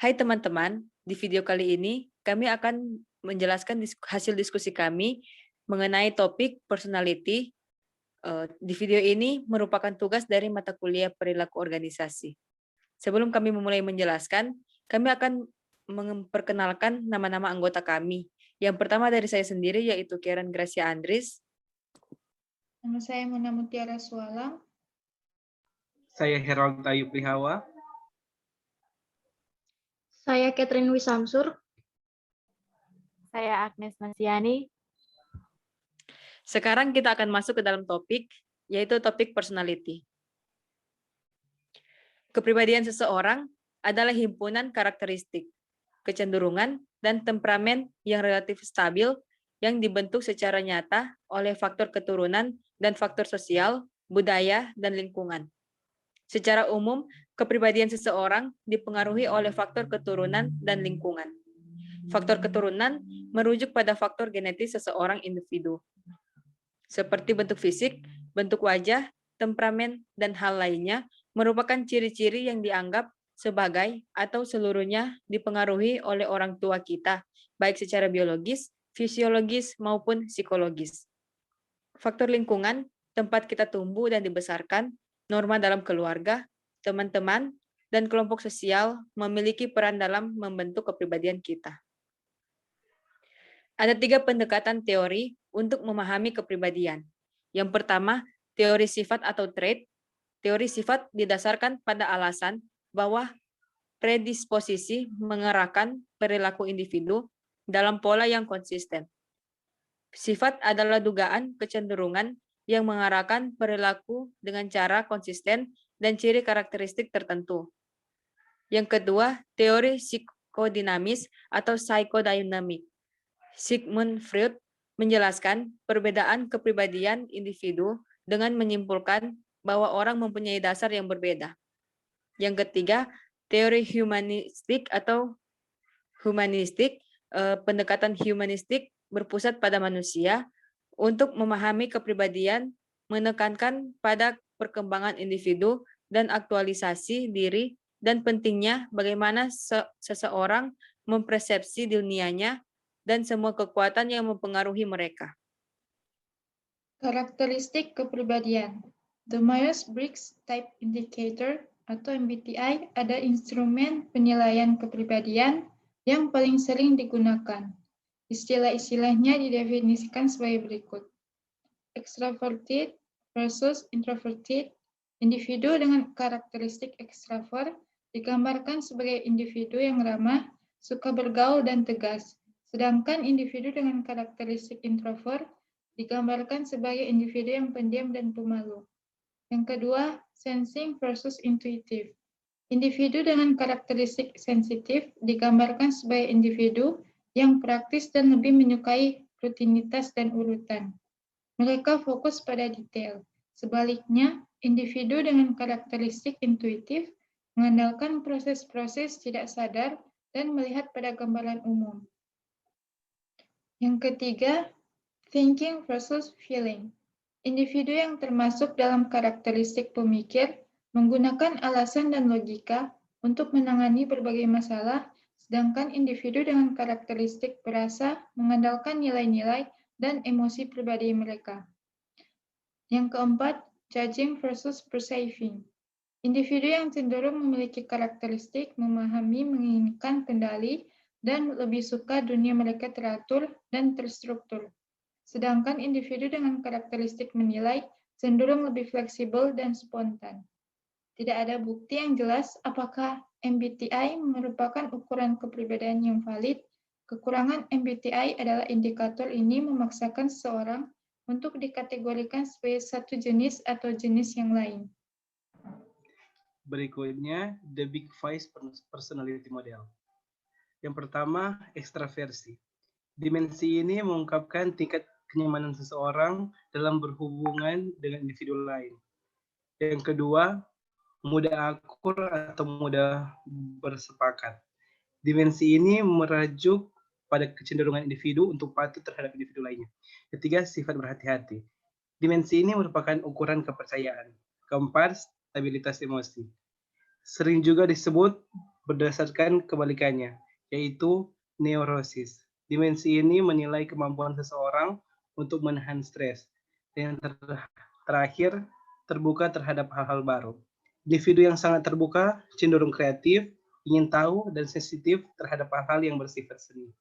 Hai teman-teman, di video kali ini kami akan menjelaskan hasil diskusi kami mengenai topik personality. Di video ini merupakan tugas dari mata kuliah perilaku organisasi. Sebelum kami memulai menjelaskan, kami akan memperkenalkan nama-nama anggota kami. Yang pertama dari saya sendiri yaitu Karen Gracia Andris. Nama saya Mona Mutiara Sualang. Saya Herald Ayu Prihawa. Saya Catherine Wisamsur. Saya Agnes Masiani. Sekarang kita akan masuk ke dalam topik, yaitu topik personality. Kepribadian seseorang adalah himpunan karakteristik, kecenderungan, dan temperamen yang relatif stabil yang dibentuk secara nyata oleh faktor keturunan dan faktor sosial, budaya, dan lingkungan. Secara umum, kepribadian seseorang dipengaruhi oleh faktor keturunan dan lingkungan. Faktor keturunan merujuk pada faktor genetis seseorang individu, seperti bentuk fisik, bentuk wajah, temperamen, dan hal lainnya merupakan ciri-ciri yang dianggap sebagai atau seluruhnya dipengaruhi oleh orang tua kita, baik secara biologis, fisiologis, maupun psikologis. Faktor lingkungan, tempat kita tumbuh dan dibesarkan, norma dalam keluarga, teman-teman, dan kelompok sosial memiliki peran dalam membentuk kepribadian kita. Ada 3 pendekatan teori untuk memahami kepribadian. Yang pertama, teori sifat atau trait. Teori sifat didasarkan pada alasan bahwa predisposisi mengarahkan perilaku individu dalam pola yang konsisten. Sifat adalah dugaan kecenderungan yang mengarahkan perilaku dengan cara konsisten dan ciri karakteristik tertentu. Yang kedua, teori psikodinamis atau psychodynamic. Sigmund Freud menjelaskan perbedaan kepribadian individu dengan menyimpulkan bahwa orang mempunyai dasar yang berbeda. Yang ketiga, teori humanistik atau humanistik, pendekatan humanistik berpusat pada manusia untuk memahami kepribadian, menekankan pada perkembangan individu dan aktualisasi diri dan pentingnya bagaimana seseorang mempersepsi dunianya dan semua kekuatan yang mempengaruhi mereka. Karakteristik kepribadian. The Myers-Briggs Type Indicator atau MBTI ada instrumen penilaian kepribadian yang paling sering digunakan. Istilah-istilahnya didefinisikan sebagai berikut. Extroverted versus introverted. Individu dengan karakteristik ekstrovert digambarkan sebagai individu yang ramah, suka bergaul dan tegas. Sedangkan individu dengan karakteristik introvert digambarkan sebagai individu yang pendiam dan pemalu. Yang kedua, sensing versus intuitive. Individu dengan karakteristik sensitif digambarkan sebagai individu yang praktis dan lebih menyukai rutinitas dan urutan. Mereka fokus pada detail. Sebaliknya, individu dengan karakteristik intuitif mengandalkan proses-proses tidak sadar dan melihat pada gambaran umum. Yang ketiga, thinking versus feeling. Individu yang termasuk dalam karakteristik pemikir menggunakan alasan dan logika untuk menangani berbagai masalah, sedangkan individu dengan karakteristik perasa mengandalkan nilai-nilai dan emosi pribadi mereka. Yang keempat, judging versus perceiving. Individu yang cenderung memiliki karakteristik memahami, menginginkan kendali, dan lebih suka dunia mereka teratur dan terstruktur. Sedangkan individu dengan karakteristik menilai cenderung lebih fleksibel dan spontan. Tidak ada bukti yang jelas apakah MBTI merupakan ukuran kepribadian yang valid. Kekurangan MBTI adalah indikator ini memaksakan seseorang untuk dikategorikan sebagai satu jenis atau jenis yang lain. Berikutnya, the Big Five personality model. Yang pertama, ekstraversi. Dimensi ini mengungkapkan tingkat kenyamanan seseorang dalam berhubungan dengan individu lain. Yang kedua, mudah akur atau mudah bersepakat. Dimensi ini merujuk pada kecenderungan individu untuk patuh terhadap individu lainnya. Ketiga, sifat berhati-hati. Dimensi ini merupakan ukuran kepercayaan. Keempat, stabilitas emosi. Sering juga disebut berdasarkan kebalikannya, yaitu neurosis. Dimensi ini menilai kemampuan seseorang untuk menahan stres. Dan yang terakhir, terbuka terhadap hal-hal baru. Individu yang sangat terbuka, cenderung kreatif, ingin tahu, dan sensitif terhadap hal-hal yang bersifat seni.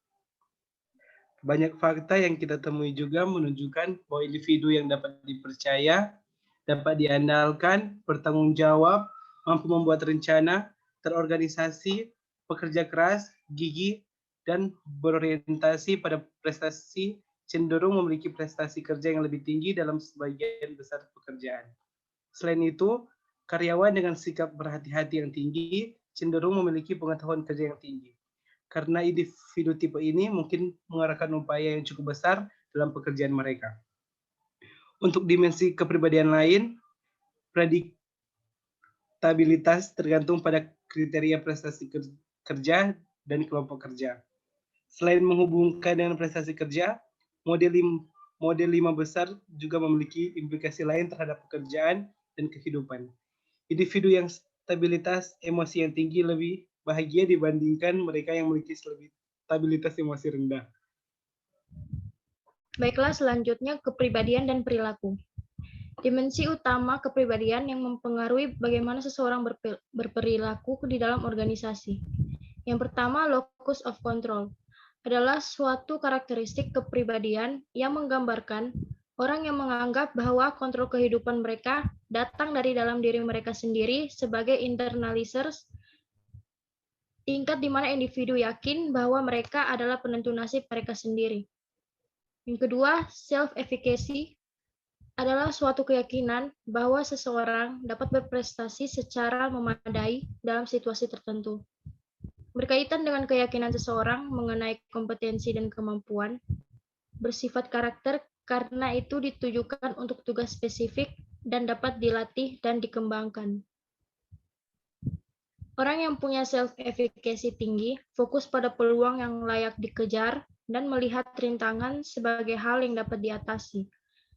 Banyak fakta yang kita temui juga menunjukkan bahwa individu yang dapat dipercaya, dapat diandalkan, bertanggung jawab, mampu membuat rencana, terorganisasi, pekerja keras, gigih, dan berorientasi pada prestasi cenderung memiliki prestasi kerja yang lebih tinggi dalam sebagian besar pekerjaan. Selain itu, karyawan dengan sikap berhati-hati yang tinggi cenderung memiliki pengetahuan kerja yang tinggi. Karena individu tipe ini mungkin mengarahkan upaya yang cukup besar dalam pekerjaan mereka. Untuk dimensi kepribadian lain, prediktabilitas tergantung pada kriteria prestasi kerja dan kelompok kerja. Selain menghubungkan dengan prestasi kerja, model 5 besar juga memiliki implikasi lain terhadap pekerjaan dan kehidupan. Individu yang stabilitas emosi yang tinggi lebih bahagia dibandingkan mereka yang memiliki stabilitas emosi rendah. Baiklah, selanjutnya kepribadian dan perilaku. Dimensi utama kepribadian yang mempengaruhi bagaimana seseorang berperilaku di dalam organisasi. Yang pertama, locus of control adalah suatu karakteristik kepribadian yang menggambarkan orang yang menganggap bahwa kontrol kehidupan mereka datang dari dalam diri mereka sendiri sebagai internalizers, tingkat di mana individu yakin bahwa mereka adalah penentu nasib mereka sendiri. Yang kedua, self-efficacy adalah suatu keyakinan bahwa seseorang dapat berprestasi secara memadai dalam situasi tertentu. Berkaitan dengan keyakinan seseorang mengenai kompetensi dan kemampuan, bersifat karakter karena itu ditujukan untuk tugas spesifik dan dapat dilatih dan dikembangkan. Orang yang punya self-efficacy tinggi fokus pada peluang yang layak dikejar dan melihat rintangan sebagai hal yang dapat diatasi.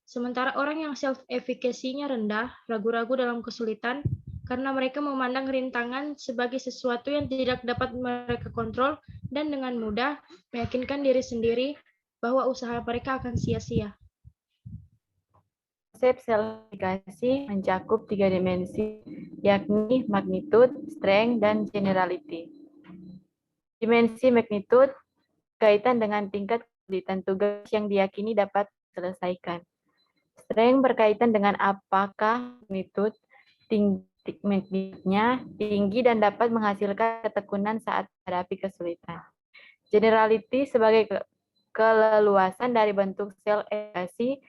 Sementara orang yang self-efficacy-nya rendah ragu-ragu dalam kesulitan karena mereka memandang rintangan sebagai sesuatu yang tidak dapat mereka kontrol dan dengan mudah meyakinkan diri sendiri bahwa usaha mereka akan sia-sia. Konsep self-efficacy mencakup 3 dimensi, yakni magnitude, strength, dan generality. Dimensi magnitude berkaitan dengan tingkat kesulitan tugas yang diyakini dapat diselesaikan. Strength berkaitan dengan apakah magnitude magnitude-nya tinggi dan dapat menghasilkan ketekunan saat menghadapi kesulitan. Generality sebagai keleluasan dari bentuk self-efficacy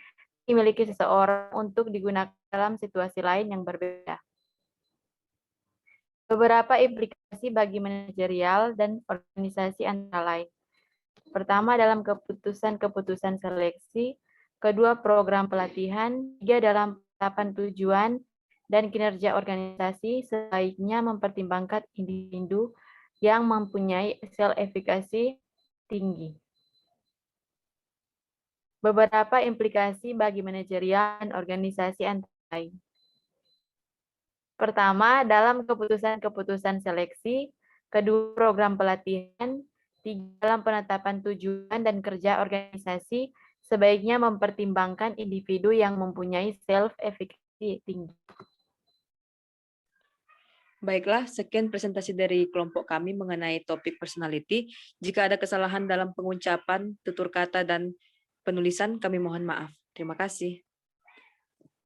dimiliki seseorang untuk digunakan dalam situasi lain yang berbeda. Beberapa implikasi bagi manajerial dan organisasi antara lain. Pertama, dalam keputusan-keputusan seleksi. Kedua, program pelatihan. 3, dalam penetapan tujuan dan kinerja organisasi sebaiknya mempertimbangkan individu yang mempunyai self-efficacy tinggi. Beberapa implikasi bagi manajerial dan organisasi antara lain. Pertama, dalam keputusan-keputusan seleksi. Kedua, program pelatihan. 3, dalam penetapan tujuan dan kerja organisasi sebaiknya mempertimbangkan individu yang mempunyai self-efficacy tinggi. Baiklah, sekian presentasi dari kelompok kami mengenai topik personality. Jika ada kesalahan dalam pengucapan, tutur kata, dan penulisan, kami mohon maaf. Terima kasih.